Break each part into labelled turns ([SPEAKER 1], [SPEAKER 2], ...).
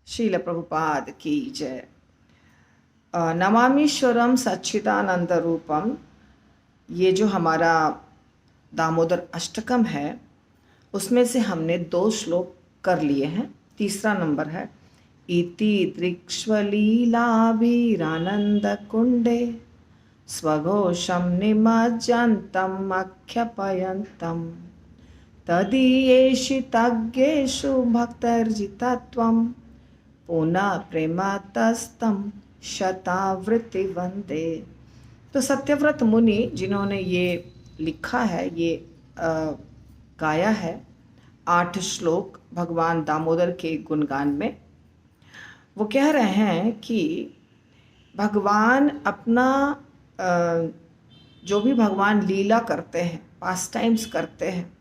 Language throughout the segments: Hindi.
[SPEAKER 1] शील प्रभुपाद की जय। नमामीश्वरम सच्चिदानंद रूपम, ये जो हमारा दामोदर अष्टकम है उसमें से हमने 2 श्लोक कर लिए हैं। तीसरा नंबर है इति दृक्ष्वलीलाभिरानंद कुंडे स्वघोषम निमज्जन्तम् अख्यपयन्तम् तदीयेषु तज्ञेषु भक्तर्जितत्वं पुनः प्रेमतस्तं शतावृत्ति वंदे। तो सत्यव्रत मुनि जिन्होंने ये लिखा है, ये गाया है 8 श्लोक भगवान दामोदर के गुणगान में, वो कह रहे हैं कि भगवान अपना जो भी भगवान लीला करते हैं, पास टाइम्स करते हैं,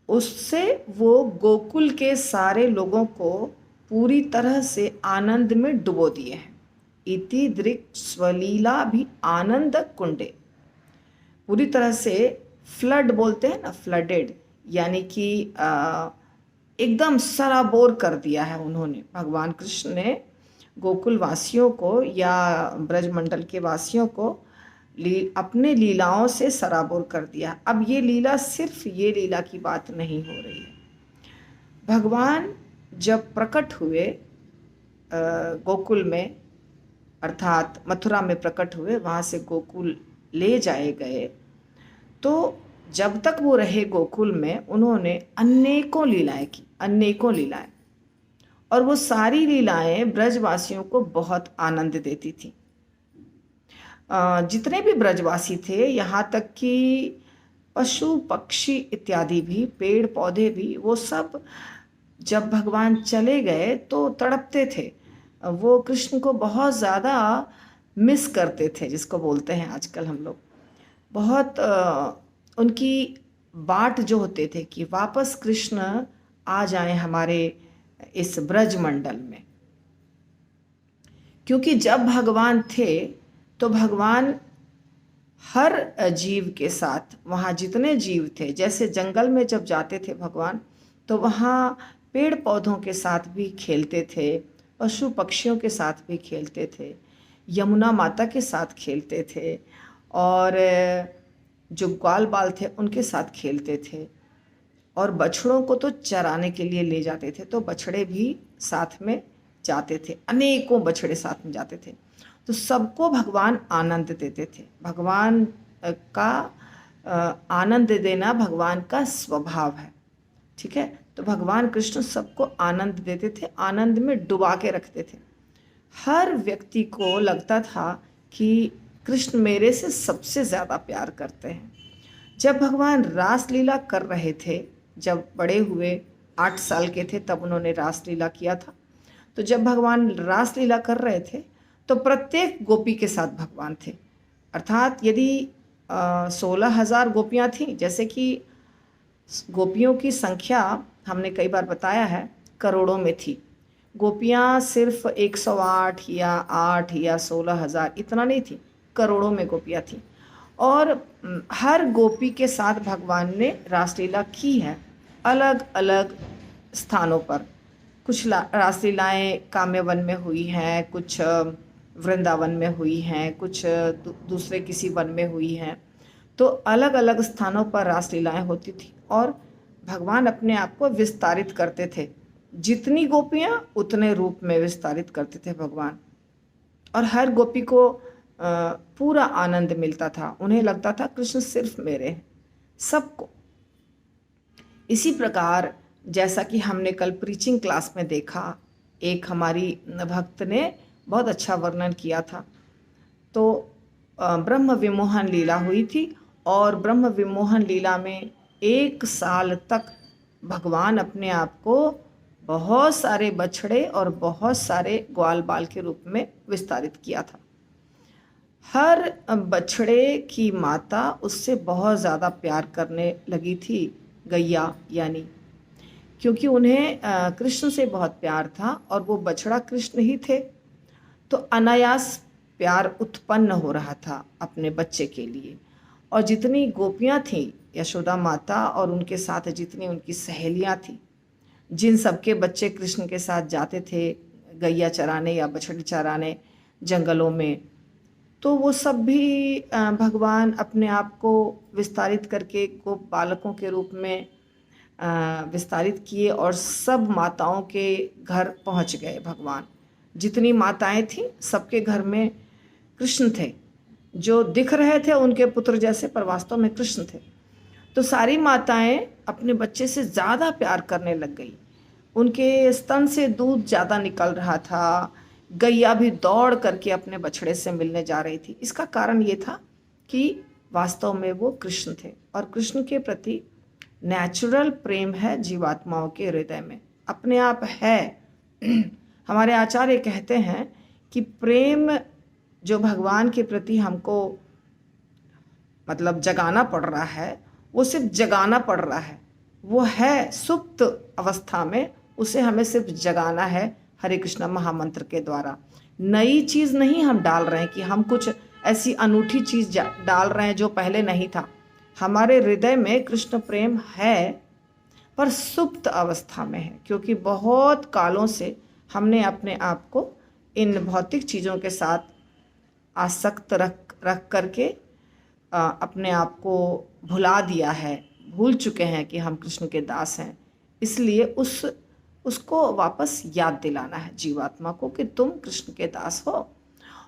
[SPEAKER 1] उससे वो गोकुल के सारे लोगों को पूरी तरह से आनंद में डुबो दिए हैं। इति दृक् स्वलीला भी आनंद कुंडे, पूरी तरह से फ्लड बोलते हैं ना, फ्लडेड, यानी कि एकदम सराबोर कर दिया है उन्होंने। भगवान कृष्ण ने गोकुल वासियों को या ब्रजमंडल के वासियों को अपने लीलाओं से सराबोर कर दिया। अब ये लीला सिर्फ ये लीला की बात नहीं हो रही है। भगवान जब प्रकट हुए गोकुल में, अर्थात मथुरा में प्रकट हुए, वहाँ से गोकुल ले जाए गए, तो जब तक वो रहे गोकुल में उन्होंने अनेकों लीलाएं की, अनेकों लीलाएं, और वो सारी लीलाएं ब्रजवासियों को बहुत आनंद देती थी। जितने भी ब्रजवासी थे, यहाँ तक कि पशु पक्षी इत्यादि भी, पेड़ पौधे भी, वो सब जब भगवान चले गए तो तड़पते थे। वो कृष्ण को बहुत ज़्यादा मिस करते थे, जिसको बोलते हैं आजकल हम लोग। बहुत उनकी बाट जो होते थे कि वापस कृष्ण आ जाएं हमारे इस ब्रजमंडल में, क्योंकि जब भगवान थे तो भगवान हर जीव के साथ, वहाँ जितने जीव थे, जैसे जंगल में जब जाते थे भगवान, तो वहाँ पेड़ पौधों के साथ भी खेलते थे, पशु पक्षियों के साथ भी खेलते थे, यमुना माता के साथ खेलते थे, और जो ग्वाल बाल थे उनके साथ खेलते थे, और बछड़ों को तो चराने के लिए ले जाते थे, तो बछड़े भी साथ में जाते थे, अनेकों बछड़े साथ में जाते थे। तो सबको भगवान आनंद देते थे। भगवान का आनंद देना भगवान का स्वभाव है, ठीक है। तो भगवान कृष्ण सबको आनंद देते थे, आनंद में डुबा के रखते थे। हर व्यक्ति को लगता था कि कृष्ण मेरे से सबसे ज़्यादा प्यार करते हैं। जब भगवान रास लीला कर रहे थे, जब बड़े हुए 8 साल के थे तब उन्होंने रास लीला किया था। तो जब भगवान रास लीला कर रहे थे तो प्रत्येक गोपी के साथ भगवान थे। अर्थात यदि 16,000 गोपियाँ थीं, जैसे कि गोपियों की संख्या हमने कई बार बताया है करोड़ों में थी, गोपियाँ सिर्फ 108 या 8 या 16,000 इतना नहीं थी, करोड़ों में गोपियाँ थीं। और हर गोपी के साथ भगवान ने रासलीला की है, अलग अलग स्थानों पर। कुछ रासलीलाएँ काम्यवन में हुई हैं, कुछ वृंदावन में हुई हैं, कुछ दूसरे किसी वन में हुई हैं। तो अलग अलग स्थानों पर रासलीलाएँ होती थी और भगवान अपने आप को विस्तारित करते थे। जितनी गोपियाँ उतने रूप में विस्तारित करते थे भगवान, और हर गोपी को पूरा आनंद मिलता था। उन्हें लगता था कृष्ण सिर्फ मेरे हैं, सबको। इसी प्रकार जैसा कि हमने कल प्रीचिंग क्लास में देखा, एक हमारी भक्त ने बहुत अच्छा वर्णन किया था। तो ब्रह्म विमोहन लीला हुई थी, और ब्रह्म विमोहन लीला में 1 साल तक भगवान अपने आप को बहुत सारे बछड़े और बहुत सारे ग्वाल बाल के रूप में विस्तारित किया था। हर बछड़े की माता उससे बहुत ज़्यादा प्यार करने लगी थी, गैया यानी, क्योंकि उन्हें कृष्ण से बहुत प्यार था और वो बछड़ा कृष्ण ही थे। तो अनायास प्यार उत्पन्न हो रहा था अपने बच्चे के लिए। और जितनी गोपियाँ थीं, यशोदा माता और उनके साथ जितनी उनकी सहेलियाँ थीं, जिन सबके बच्चे कृष्ण के साथ जाते थे गैया चराने या बछड़ी चराने जंगलों में, तो वो सब भी भगवान अपने आप को विस्तारित करके गोप बालकों के रूप में विस्तारित किए और सब माताओं के घर पहुंच गए भगवान। जितनी माताएं थीं सबके घर में कृष्ण थे, जो दिख रहे थे उनके पुत्र जैसे पर वास्तव में कृष्ण थे। तो सारी माताएं अपने बच्चे से ज़्यादा प्यार करने लग गई, उनके स्तन से दूध ज़्यादा निकल रहा था, गैया भी दौड़ करके अपने बछड़े से मिलने जा रही थी। इसका कारण ये था कि वास्तव में वो कृष्ण थे और कृष्ण के प्रति नेचुरल प्रेम है जीवात्माओं के हृदय में, अपने आप है। हमारे आचार्य कहते हैं कि प्रेम जो भगवान के प्रति हमको मतलब जगाना पड़ रहा है, वो सिर्फ जगाना पड़ रहा है, वो है सुप्त अवस्था में, उसे हमें सिर्फ जगाना है हरे कृष्णा महामंत्र के द्वारा। नई चीज़ नहीं हम डाल रहे हैं कि हम कुछ ऐसी अनूठी चीज़ डाल रहे हैं जो पहले नहीं था। हमारे हृदय में कृष्ण प्रेम है पर सुप्त अवस्था में है, क्योंकि बहुत कालों से हमने अपने आप को इन भौतिक चीज़ों के साथ आसक्त रख करके अपने आप को भुला दिया है, भूल चुके हैं कि हम कृष्ण के दास हैं। इसलिए उसको वापस याद दिलाना है जीवात्मा को कि तुम कृष्ण के दास हो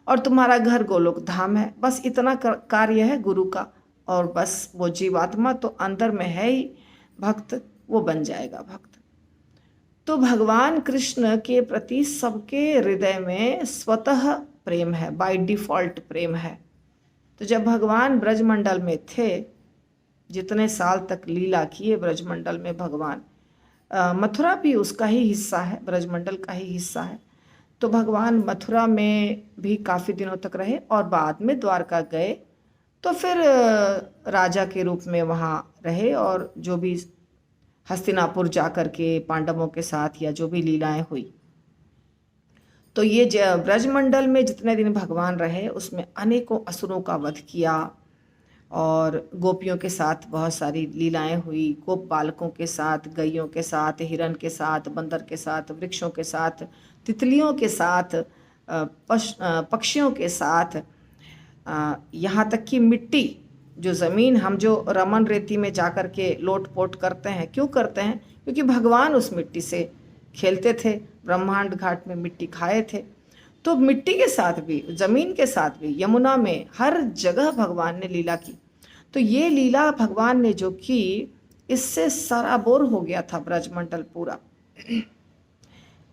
[SPEAKER 1] और तुम्हारा घर गोलोक धाम है। बस इतना कार्य है गुरु का, और बस वो जीवात्मा तो अंदर में है ही भक्त, वो बन जाएगा भक्त। तो भगवान कृष्ण के प्रति सबके हृदय में स्वतः प्रेम है, बाय डिफ़ॉल्ट प्रेम है। तो जब भगवान ब्रजमंडल में थे, जितने साल तक लीला किए ब्रजमंडल में भगवान, मथुरा भी उसका ही हिस्सा है, ब्रजमंडल का ही हिस्सा है। तो भगवान मथुरा में भी काफ़ी दिनों तक रहे और बाद में द्वारका गए, तो फिर राजा के रूप में वहाँ रहे और जो भी हस्तिनापुर जा कर के पांडवों के साथ या जो भी लीलाएं हुई। तो ये ब्रजमंडल में जितने दिन भगवान रहे उसमें अनेकों असुरों का वध किया और गोपियों के साथ बहुत सारी लीलाएं हुई, गोप बालकों के साथ, गैयों के साथ, हिरण के साथ, बंदर के साथ, वृक्षों के साथ, तितलियों के साथ, पक्षियों के साथ, यहाँ तक कि मिट्टी, जो ज़मीन, हम जो रमन रेती में जाकर के लोट पोट करते हैं, क्यों करते हैं? क्योंकि भगवान उस मिट्टी से खेलते थे, ब्रह्मांड घाट में मिट्टी खाए थे। तो मिट्टी के साथ भी, ज़मीन के साथ भी, यमुना में, हर जगह भगवान ने लीला की। तो ये लीला भगवान ने जो की, इससे सराबोर हो गया था ब्रजमंडल पूरा।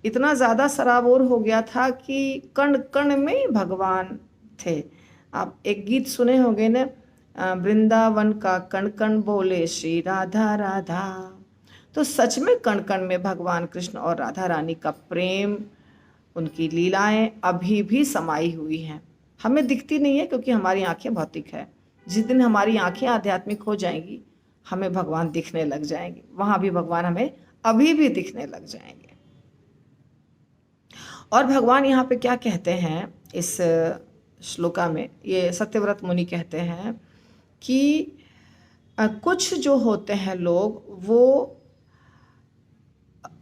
[SPEAKER 1] इतना ज़्यादा सराबोर हो गया था कि कण कण में भगवान थे। आप एक गीत सुने होंगे ना, वृंदावन का कण कण बोले श्री राधा राधा। तो सच में कण कण में भगवान कृष्ण और राधा रानी का प्रेम, उनकी लीलाएं अभी भी समाई हुई हैं। हमें दिखती नहीं है क्योंकि हमारी आंखें भौतिक है। जिस दिन हमारी आंखें आध्यात्मिक हो जाएंगी, हमें भगवान दिखने लग जाएंगे, वहाँ भी भगवान हमें अभी भी दिखने लग जाएंगे। और भगवान यहाँ पे क्या कहते हैं इस श्लोका में, ये सत्यव्रत मुनि कहते हैं कि कुछ जो होते हैं लोग, वो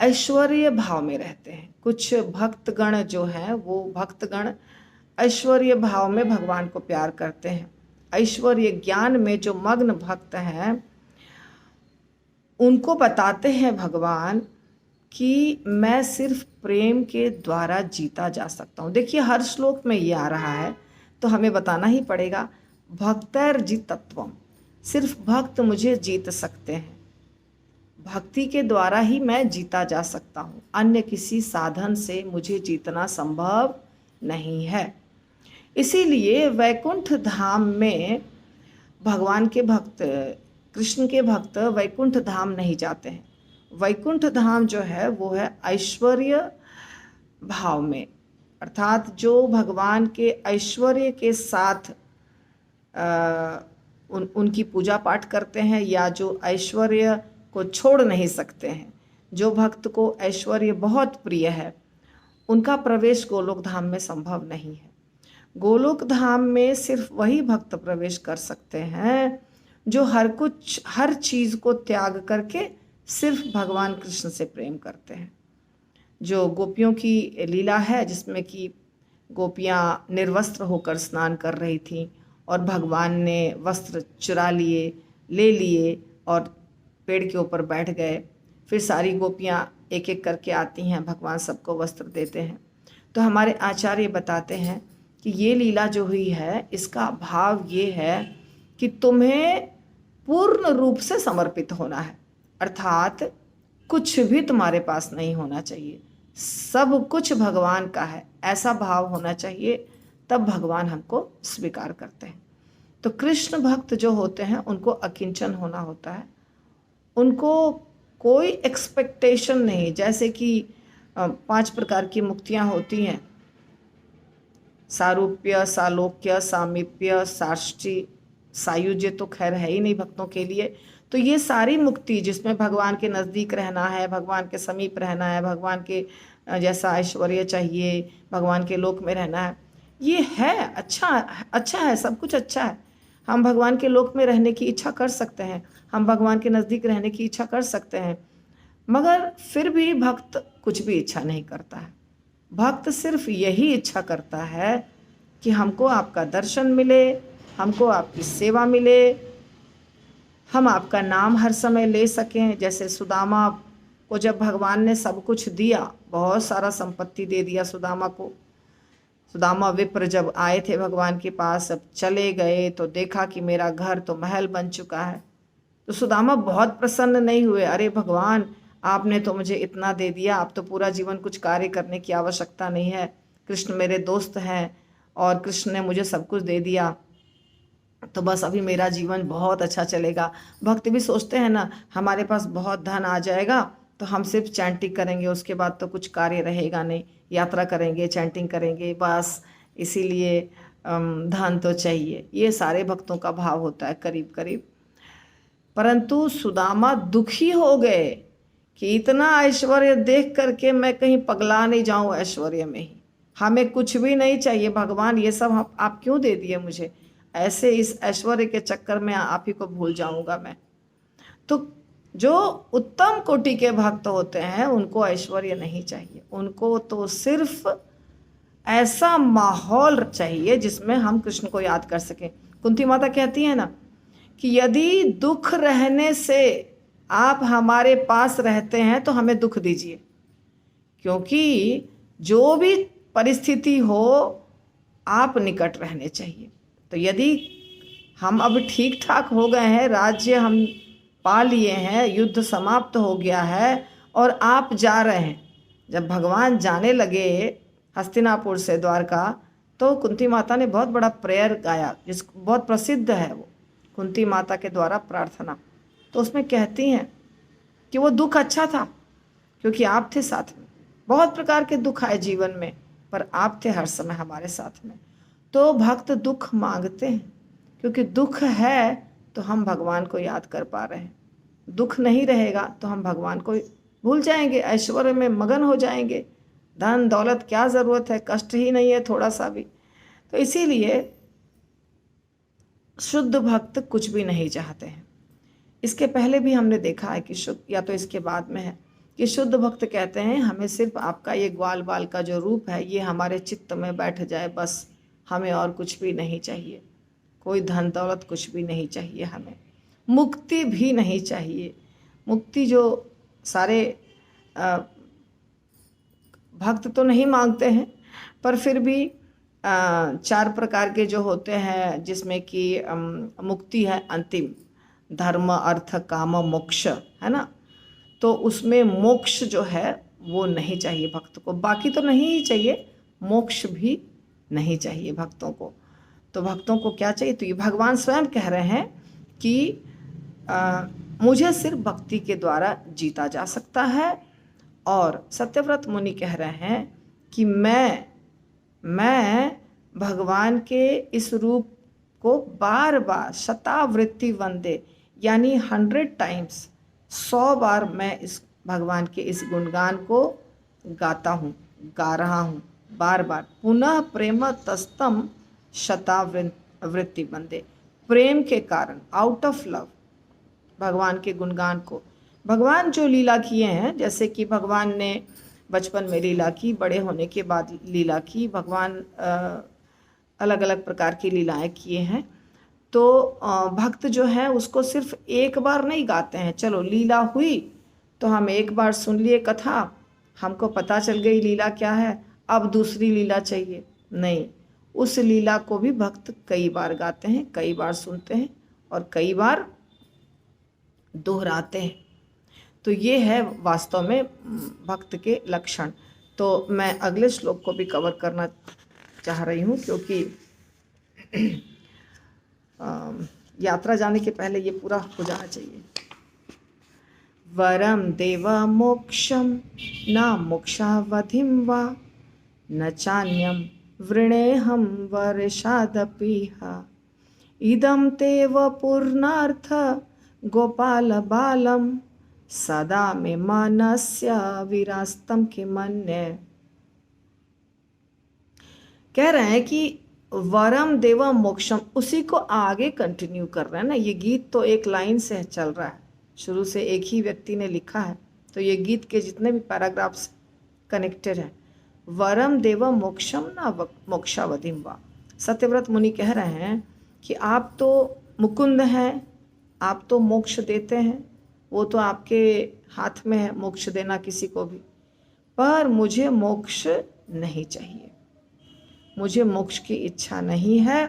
[SPEAKER 1] ऐश्वर्य भाव में रहते हैं। कुछ भक्तगण जो हैं, वो भक्तगण ऐश्वर्य भाव में भगवान को प्यार करते हैं। ऐश्वर्य ज्ञान में जो मग्न भक्त हैं, उनको बताते हैं भगवान कि मैं सिर्फ प्रेम के द्वारा जीता जा सकता हूँ। देखिए हर श्लोक में ये आ रहा है, तो हमें बताना ही पड़ेगा, भक्तैर्जितत्वम, सिर्फ भक्त मुझे जीत सकते हैं। भक्ति के द्वारा ही मैं जीता जा सकता हूँ, अन्य किसी साधन से मुझे जीतना संभव नहीं है। इसीलिए वैकुंठ धाम में भगवान के भक्त, कृष्ण के भक्त वैकुंठ धाम नहीं जाते हैं। वैकुंठ धाम जो है वो है ऐश्वर्य भाव में, अर्थात जो भगवान के ऐश्वर्य के साथ उनकी पूजा पाठ करते हैं, या जो ऐश्वर्य को छोड़ नहीं सकते हैं, जो भक्त को ऐश्वर्य बहुत प्रिय है, उनका प्रवेश गोलोक धाम में संभव नहीं है। गोलोक धाम में सिर्फ वही भक्त प्रवेश कर सकते हैं जो हर चीज़ को त्याग करके सिर्फ भगवान कृष्ण से प्रेम करते हैं। जो गोपियों की लीला है जिसमें कि गोपियाँ निर्वस्त्र होकर स्नान कर रही थीं और भगवान ने वस्त्र चुरा लिए, ले लिए और पेड़ के ऊपर बैठ गए। फिर सारी गोपियाँ एक एक करके आती हैं, भगवान सबको वस्त्र देते हैं। तो हमारे आचार्य बताते हैं कि ये लीला जो हुई है इसका भाव ये है कि तुम्हें पूर्ण रूप से समर्पित होना है, अर्थात कुछ भी तुम्हारे पास नहीं होना चाहिए, सब कुछ भगवान का है, ऐसा भाव होना चाहिए, तब भगवान हमको स्वीकार करते हैं। तो कृष्ण भक्त जो होते हैं उनको अकिंचन होना होता है, उनको कोई एक्सपेक्टेशन नहीं। जैसे कि 5 प्रकार की मुक्तियां होती हैं, सारूप्य, सालोक्य, सामीप्य, साष्टी, सायुज्य तो खैर है ही नहीं भक्तों के लिए। तो ये सारी मुक्ति जिसमें भगवान के नज़दीक रहना है, भगवान के समीप रहना है, भगवान के जैसा ऐश्वर्य चाहिए, भगवान के लोक में रहना है, ये है अच्छा है, सब कुछ अच्छा है। हम भगवान के लोक में रहने की इच्छा कर सकते हैं, हम भगवान के नज़दीक रहने की इच्छा कर सकते हैं, मगर फिर भी भक्त कुछ भी इच्छा नहीं करता है। भक्त सिर्फ यही इच्छा करता है कि हमको आपका दर्शन मिले, हमको आपकी सेवा मिले, हम आपका नाम हर समय ले सकें। जैसे सुदामा को जब भगवान ने सब कुछ दिया, बहुत सारा संपत्ति दे दिया सुदामा को। सुदामा विप्र जब आए थे भगवान के पास, अब चले गए तो देखा कि मेरा घर तो महल बन चुका है। तो सुदामा बहुत प्रसन्न नहीं हुए, अरे भगवान आपने तो मुझे इतना दे दिया, अब तो पूरा जीवन कुछ कार्य करने की आवश्यकता नहीं है, कृष्ण मेरे दोस्त हैं और कृष्ण ने मुझे सब कुछ दे दिया, तो बस अभी मेरा जीवन बहुत अच्छा चलेगा। भक्त भी सोचते हैं ना, हमारे पास बहुत धन आ जाएगा तो हम सिर्फ चैंटिंग करेंगे, उसके बाद तो कुछ कार्य रहेगा नहीं, यात्रा करेंगे, चैंटिंग करेंगे बस, इसीलिए धन तो चाहिए। ये सारे भक्तों का भाव होता है करीब करीब। परंतु सुदामा दुखी हो गए कि इतना ऐश्वर्य देख करके मैं कहीं पगला नहीं जाऊं ऐश्वर्य में ही, हमें कुछ भी नहीं चाहिए भगवान, ये सब आप क्यों दे दिए मुझे, ऐसे इस ऐश्वर्य के चक्कर में आप ही को भूल जाऊंगा मैं। तो जो उत्तम कोटि के भक्त होते हैं उनको ऐश्वर्य नहीं चाहिए, उनको तो सिर्फ ऐसा माहौल चाहिए जिसमें हम कृष्ण को याद कर सकें। कुंती माता कहती है ना कि यदि दुख रहने से आप हमारे पास रहते हैं तो हमें दुख दीजिए, क्योंकि जो भी परिस्थिति हो आप निकट रहने चाहिए। तो यदि हम अब ठीक ठाक हो गए हैं, राज्य हम पा लिए हैं, युद्ध समाप्त हो गया है और आप जा रहे हैं, जब भगवान जाने लगे हस्तिनापुर से द्वारका, तो कुंती माता ने बहुत बड़ा प्रेयर गाया, जिस बहुत प्रसिद्ध है वो कुंती माता के द्वारा प्रार्थना। तो उसमें कहती हैं कि वो दुख अच्छा था क्योंकि आप थे साथ में, बहुत प्रकार के दुख आए जीवन में पर आप थे हर समय हमारे साथ में। तो भक्त दुख मांगते हैं क्योंकि दुख है तो हम भगवान को याद कर पा रहे हैं, दुख नहीं रहेगा तो हम भगवान को भूल जाएंगे, ऐश्वर्य में मगन हो जाएंगे, धन दौलत क्या ज़रूरत है, कष्ट ही नहीं है थोड़ा सा भी। तो इसीलिए शुद्ध भक्त कुछ भी नहीं चाहते हैं। इसके पहले भी हमने देखा है कि शुद्ध, या तो इसके बाद में है कि शुद्ध भक्त कहते हैं हमें सिर्फ आपका ये ग्वाल बाल का जो रूप है ये हमारे चित्त में बैठ जाए, बस हमें और कुछ भी नहीं चाहिए, कोई धन दौलत कुछ भी नहीं चाहिए, हमें मुक्ति भी नहीं चाहिए। मुक्ति जो सारे भक्त तो नहीं मांगते हैं, पर फिर भी 4 प्रकार के जो होते हैं जिसमें कि मुक्ति है अंतिम, धर्म अर्थ काम मोक्ष है ना, तो उसमें मोक्ष जो है वो नहीं चाहिए भक्त को, बाकी तो नहीं ही चाहिए, मोक्ष भी नहीं चाहिए भक्तों को। तो भक्तों को क्या चाहिए, तो ये भगवान स्वयं कह रहे हैं कि मुझे सिर्फ भक्ति के द्वारा जीता जा सकता है। और सत्यव्रत मुनि कह रहे हैं कि मैं भगवान के इस रूप को बार बार शतावृत्ति वंदे, यानी 100 टाइम्स, 100 बार मैं इस भगवान के इस गुणगान को गाता हूँ, गा रहा हूँ बार बार। पुनः प्रेम तस्तम शतावृत्ति वंदे, प्रेम के कारण, आउट ऑफ लव भगवान के गुणगान को भगवान जो लीला किए हैं, जैसे कि भगवान ने बचपन में लीला की, बड़े होने के बाद लीला की, भगवान अलग अलग प्रकार की लीलाएं किए हैं। तो भक्त जो है उसको सिर्फ एक बार नहीं गाते हैं, चलो लीला हुई तो हम एक बार सुन लिए कथा, हमको पता चल गई लीला क्या है, अब दूसरी लीला चाहिए, नहीं, उस लीला को भी भक्त कई बार गाते हैं, कई बार सुनते हैं और कई बार दोहराते हैं। तो ये है वास्तव में भक्त के लक्षण। तो मैं अगले श्लोक को भी कवर करना चाह रही हूँ, क्योंकि यात्रा जाने के पहले ये पूरा हो जाना चाहिए। वरम देव मोक्षम न मोक्षावधिम वा न चान्यम वृणेहम वर्षादपीह इदम तेव पूर्णार्थ गोपाल बालम सदा में मानस्य विरास्तम के मन्ये। कह रहे हैं कि वरम देवम मोक्षम, उसी को आगे कंटिन्यू कर रहे हैं ना। ये गीत तो एक लाइन से चल रहा है, शुरू से एक ही व्यक्ति ने लिखा है, तो ये गीत के जितने भी पैराग्राफ्स कनेक्टेड हैं। वरम देवम मोक्षम न मोक्षावधिम वा। सत्यव्रत मुनि कह रहे हैं कि आप तो मुकुंद हैं, आप तो मोक्ष देते हैं, वो तो आपके हाथ में है मोक्ष देना किसी को भी, पर मुझे मोक्ष नहीं चाहिए, मुझे मोक्ष की इच्छा नहीं है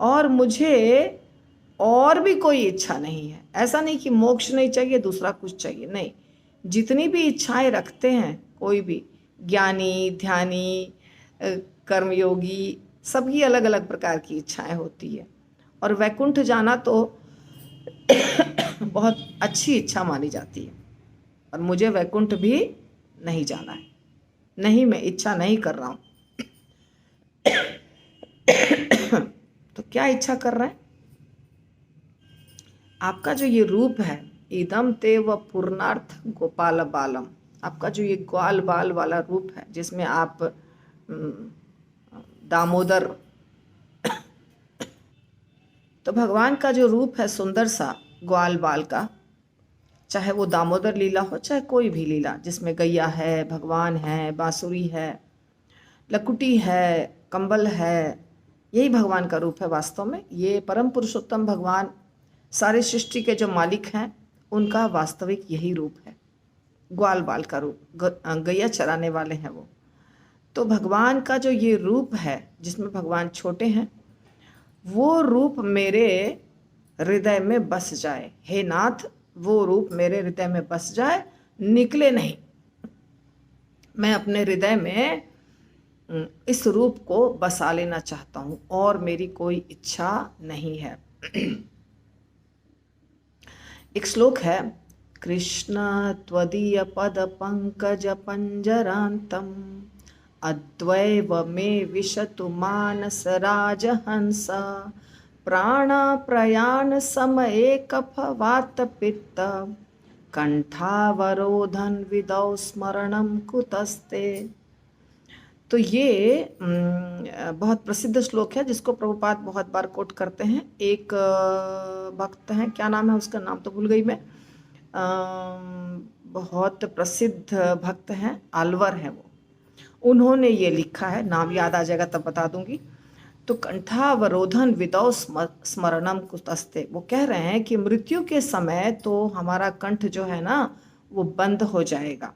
[SPEAKER 1] और मुझे और भी कोई इच्छा नहीं है। ऐसा नहीं कि मोक्ष नहीं चाहिए दूसरा कुछ चाहिए, नहीं, जितनी भी इच्छाएं रखते हैं कोई भी ज्ञानी, ध्यानी, कर्मयोगी, सबकी अलग अलग प्रकार की इच्छाएं होती है। और वैकुंठ जाना तो बहुत अच्छी इच्छा मानी जाती है, और मुझे वैकुंठ भी नहीं जाना है, नहीं, मैं इच्छा नहीं कर रहा हूँ। तो क्या इच्छा कर रहे हैं? आपका जो ये रूप है, इदम ते व पूर्णार्थ गोपाल बालम, आपका जो ये ग्वाल बाल वाला रूप है, जिसमें आप दामोदर, तो भगवान का जो रूप है सुंदर सा ग्वाल बाल का, चाहे वो दामोदर लीला हो चाहे कोई भी लीला, जिसमें गैया है, भगवान है, बांसुरी है, लकुटी है, कंबल है, यही भगवान का रूप है वास्तव में। ये परम पुरुषोत्तम भगवान, सारे सृष्टि के जो मालिक हैं, उनका वास्तविक यही रूप है, ग्वाल बाल का रूप, गैया चराने वाले हैं वो। तो भगवान का जो ये रूप है जिसमें भगवान छोटे हैं, वो रूप मेरे हृदय में बस जाए। हे नाथ, वो रूप मेरे हृदय में बस जाए, निकले नहीं। मैं अपने हृदय में इस रूप को बसा लेना चाहता हूँ और मेरी कोई इच्छा नहीं है। एक श्लोक है, कृष्ण त्वदीय पद पंकज पंजरांतम अद्वैव मे विशतु मानस राजहंस प्राण प्रयाण समये कफ वात पित्त कंठावरोधन विदौ स्मरणम कुतस्ते। तो ये बहुत प्रसिद्ध श्लोक है जिसको प्रभुपाद बहुत बार कोट करते हैं। एक भक्त हैं, क्या नाम है उसका, नाम तो भूल गई मैं, बहुत प्रसिद्ध भक्त हैं, आलवर हैं वो, उन्होंने ये लिखा है, नाम याद आ जाएगा तब बता दूंगी। तो कंठावरोधन विदौ स्मरणम कुतस्ते, वो कह रहे हैं कि मृत्यु के समय तो हमारा कंठ जो है ना वो बंद हो जाएगा,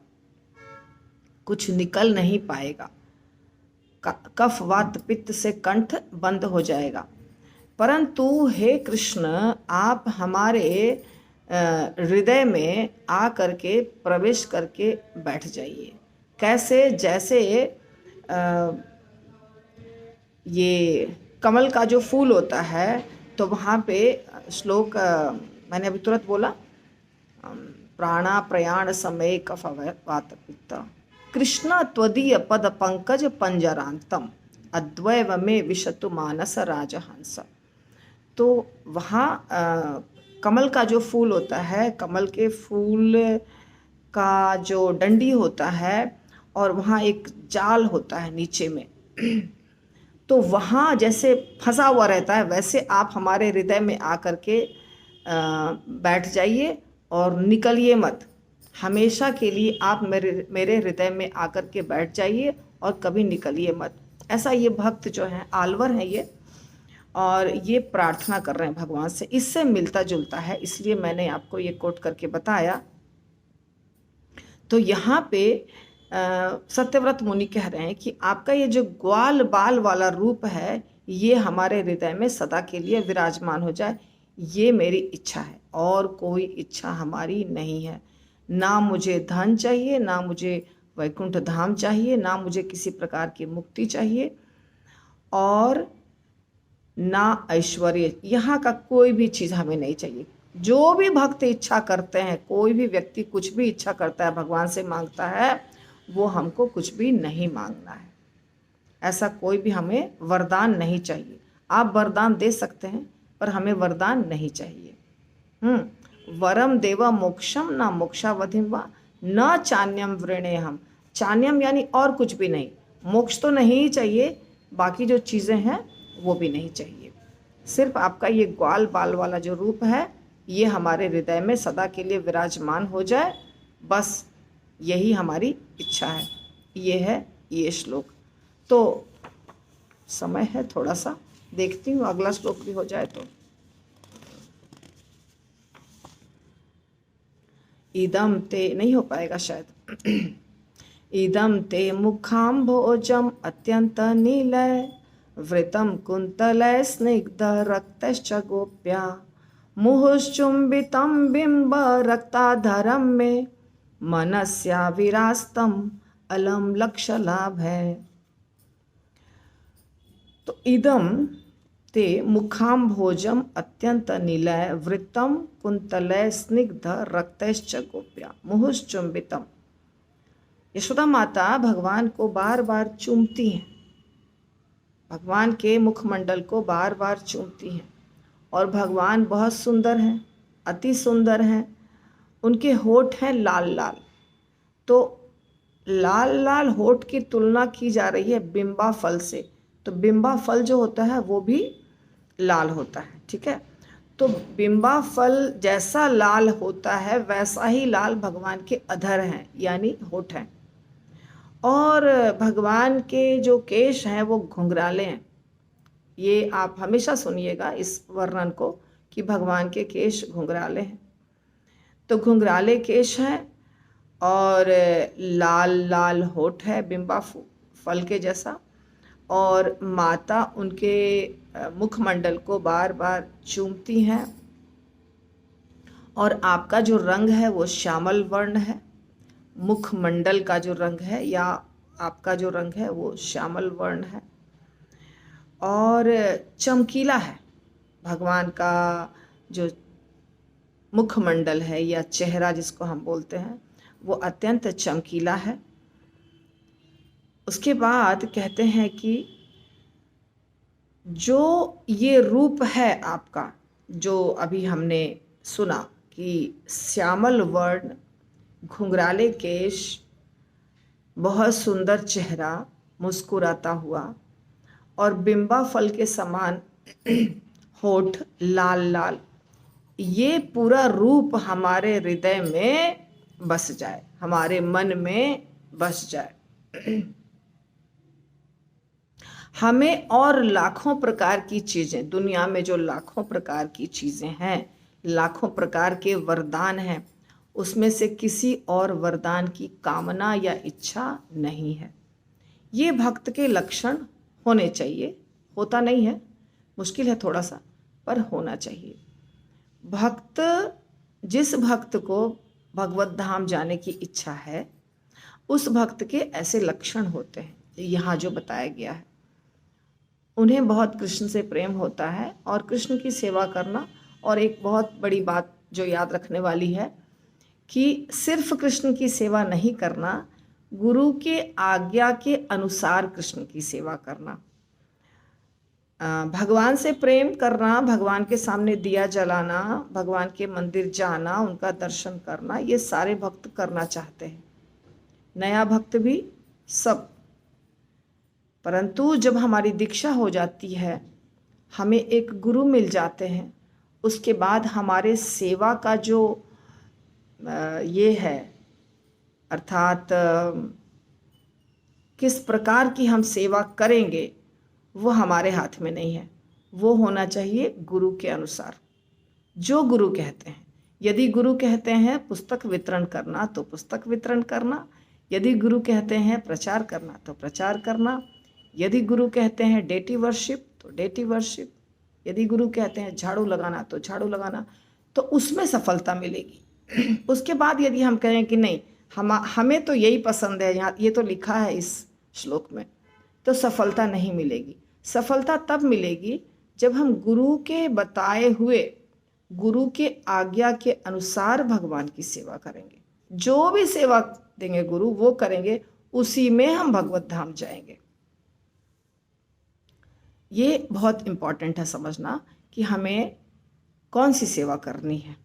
[SPEAKER 1] कुछ निकल नहीं पाएगा, कफ वात पित्त से कंठ बंद हो जाएगा, परंतु हे कृष्ण आप हमारे हृदय में आ करके प्रवेश करके बैठ जाइए। कैसे? जैसे ये कमल का जो फूल होता है, तो वहाँ पे श्लोक मैंने अभी तुरंत बोला, प्राणा प्रयाण समय कफ वात पित्त कृष्ण त्वदीय पद पंकज पंजरांतम अद्वैव में विशतु मानस राजहंस। तो वहाँ कमल का जो फूल होता है, कमल के फूल का जो डंडी होता है और वहाँ एक जाल होता है नीचे में, तो वहाँ जैसे फंसा हुआ रहता है, वैसे आप हमारे हृदय में आकर के बैठ जाइए और निकलिए मत। हमेशा के लिए आप मेरे हृदय में आकर के बैठ जाइए और कभी निकलिए मत। ऐसा ये भक्त जो हैं, आलवर हैं ये, और ये प्रार्थना कर रहे हैं भगवान से। इससे मिलता जुलता है, इसलिए मैंने आपको ये कोट करके बताया। तो यहाँ पे सत्यव्रत मुनि कह रहे हैं कि आपका ये जो ग्वाल बाल वाला रूप है, ये हमारे हृदय में सदा के लिए विराजमान हो जाए, ये मेरी इच्छा है, और कोई इच्छा हमारी नहीं है। ना मुझे धन चाहिए, ना मुझे वैकुंठ धाम चाहिए, ना मुझे किसी प्रकार की मुक्ति चाहिए, और ना ऐश्वर्य, यहाँ का कोई भी चीज़ हमें नहीं चाहिए। जो भी भक्त इच्छा करते हैं, कोई भी व्यक्ति कुछ भी इच्छा करता है, भगवान से मांगता है, वो हमको कुछ भी नहीं मांगना है। ऐसा कोई भी हमें वरदान नहीं चाहिए। आप वरदान दे सकते हैं, पर हमें वरदान नहीं चाहिए। वरम देव मोक्षम ना मोक्षावधिम वा न चान्यम वृणे हम। चान्यम यानी और कुछ भी नहीं, मोक्ष तो नहीं चाहिए, बाकी जो चीज़ें हैं वो भी नहीं चाहिए। सिर्फ आपका ये ग्वाल बाल वाला जो रूप है, ये हमारे हृदय में सदा के लिए विराजमान हो जाए, बस यही हमारी इच्छा है। ये है ये श्लोक। तो समय है थोड़ा सा, देखती हूँ अगला श्लोक भी हो जाए तो। इदम ते नहीं हो पाएगा शायद। इदम ते मुखाम्भोजम अत्यंत नीलय वृतम कुंतलय स्निग्ध रक्तश्च गोप्या मुहुश्चुंबितम बिंब रक्ताधरम में मनस्या विरास्तम अलम लक्ष्य लाभ है। तो इदम ते मुखाम्भोजम अत्यंत नीलय वृत्तम कुंतलय स्निग्ध रक्तश्च गोप्या मुहुश्चुंबितम। यशोदा माता भगवान को बार बार चूमती हैं, भगवान के मुखमंडल को बार बार चूमती हैं, और भगवान बहुत सुंदर हैं, अति सुंदर हैं। उनके होठ हैं लाल लाल। तो लाल लाल होठ की तुलना की जा रही है बिंबा फल से। तो बिंबा फल जो होता है वो भी लाल होता है, ठीक है। तो बिंबा फल जैसा लाल होता है, वैसा ही लाल भगवान के अधर हैं, यानी होठ हैं। और भगवान के जो केश हैं वो घुंघराले हैं। ये आप हमेशा सुनिएगा इस वर्णन को कि भगवान के केश घुंघराले हैं। तो घुंघराले केश हैं और लाल लाल होठ है बिंबा फल के जैसा, और माता उनके मुखमंडल को बार बार चूमती हैं। और आपका जो रंग है वो श्यामल वर्ण है। मुखमंडल का जो रंग है या आपका जो रंग है वो श्यामल वर्ण है और चमकीला है। भगवान का जो मुखमंडल है या चेहरा जिसको हम बोलते हैं, वो अत्यंत चमकीला है। उसके बाद कहते हैं कि जो ये रूप है आपका, जो अभी हमने सुना कि श्यामल वर्ण, घुंघराले केश, बहुत सुंदर चेहरा मुस्कुराता हुआ और बिंबा फल के समान होठ लाल लाल, ये पूरा रूप हमारे हृदय में बस जाए, हमारे मन में बस जाए। हमें और लाखों प्रकार की चीज़ें, दुनिया में जो लाखों प्रकार की चीज़ें हैं, लाखों प्रकार के वरदान हैं, उसमें से किसी और वरदान की कामना या इच्छा नहीं है। ये भक्त के लक्षण होने चाहिए। होता नहीं है, मुश्किल है थोड़ा सा, पर होना चाहिए। भक्त, जिस भक्त को भगवत धाम जाने की इच्छा है, उस भक्त के ऐसे लक्षण होते हैं यहाँ जो बताया गया है। उन्हें बहुत कृष्ण से प्रेम होता है और कृष्ण की सेवा करना। और एक बहुत बड़ी बात जो याद रखने वाली है कि सिर्फ कृष्ण की सेवा नहीं करना, गुरु के आज्ञा के अनुसार कृष्ण की सेवा करना। भगवान से प्रेम करना, भगवान के सामने दिया जलाना, भगवान के मंदिर जाना, उनका दर्शन करना, ये सारे भक्त करना चाहते हैं, नया भक्त भी, सब। परंतु जब हमारी दीक्षा हो जाती है, हमें एक गुरु मिल जाते हैं, उसके बाद हमारे सेवा का जो ये है, अर्थात किस प्रकार की हम सेवा करेंगे वो हमारे हाथ में नहीं है। वो होना चाहिए गुरु के अनुसार, जो गुरु कहते हैं। यदि गुरु कहते हैं पुस्तक वितरण करना तो पुस्तक वितरण करना, यदि गुरु कहते हैं प्रचार करना तो प्रचार करना, यदि गुरु कहते हैं डेटी वर्शिप तो डेटी वर्शिप, यदि गुरु कहते हैं झाड़ू लगाना तो झाड़ू लगाना, तो उसमें सफलता मिलेगी। उसके बाद यदि हम कहें कि नहीं हमें तो यही पसंद है, यहाँ ये तो लिखा है इस श्लोक में, तो सफलता नहीं मिलेगी। सफलता तब मिलेगी जब हम गुरु के बताए हुए, गुरु के आज्ञा के अनुसार भगवान की सेवा करेंगे। जो भी सेवा देंगे गुरु वो करेंगे, उसी में हम भगवत धाम जाएंगे। ये बहुत इम्पॉर्टेंट है समझना कि हमें कौन सी सेवा करनी है।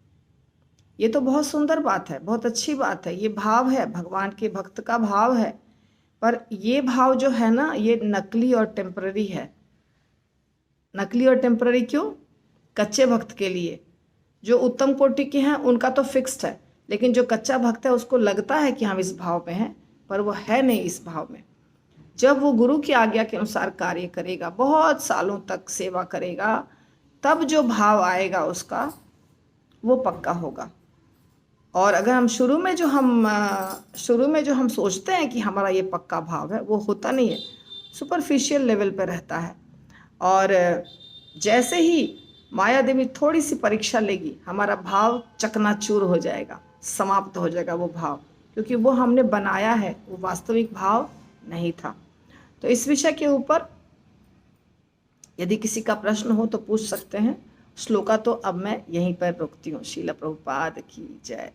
[SPEAKER 1] ये तो बहुत सुंदर बात है, बहुत अच्छी बात है, ये भाव है, भगवान के भक्त का भाव है। पर ये भाव जो है ना, ये नकली और टेम्पररी है। नकली और टेम्पररी क्यों? कच्चे भक्त के लिए। जो उत्तम कोटि के हैं उनका तो फिक्स्ड है, लेकिन जो कच्चा भक्त है उसको लगता है कि हम इस भाव में हैं, पर वो है नहीं इस भाव में। जब वो गुरु की आज्ञा के अनुसार कार्य करेगा, बहुत सालों तक सेवा करेगा, तब जो भाव आएगा उसका वो पक्का होगा। और अगर हम शुरू में जो हम सोचते हैं कि हमारा ये पक्का भाव है, वो होता नहीं है, सुपरफिशियल लेवल पर रहता है। और जैसे ही माया देवी थोड़ी सी परीक्षा लेगी, हमारा भाव चकनाचूर हो जाएगा, समाप्त हो जाएगा वो भाव, क्योंकि वो हमने बनाया है, वो वास्तविक भाव नहीं था। तो इस विषय के ऊपर यदि किसी का प्रश्न हो तो पूछ सकते हैं। श्लोका तो अब मैं यहीं पर रोकती हूँ। श्रील प्रभुपाद की जय।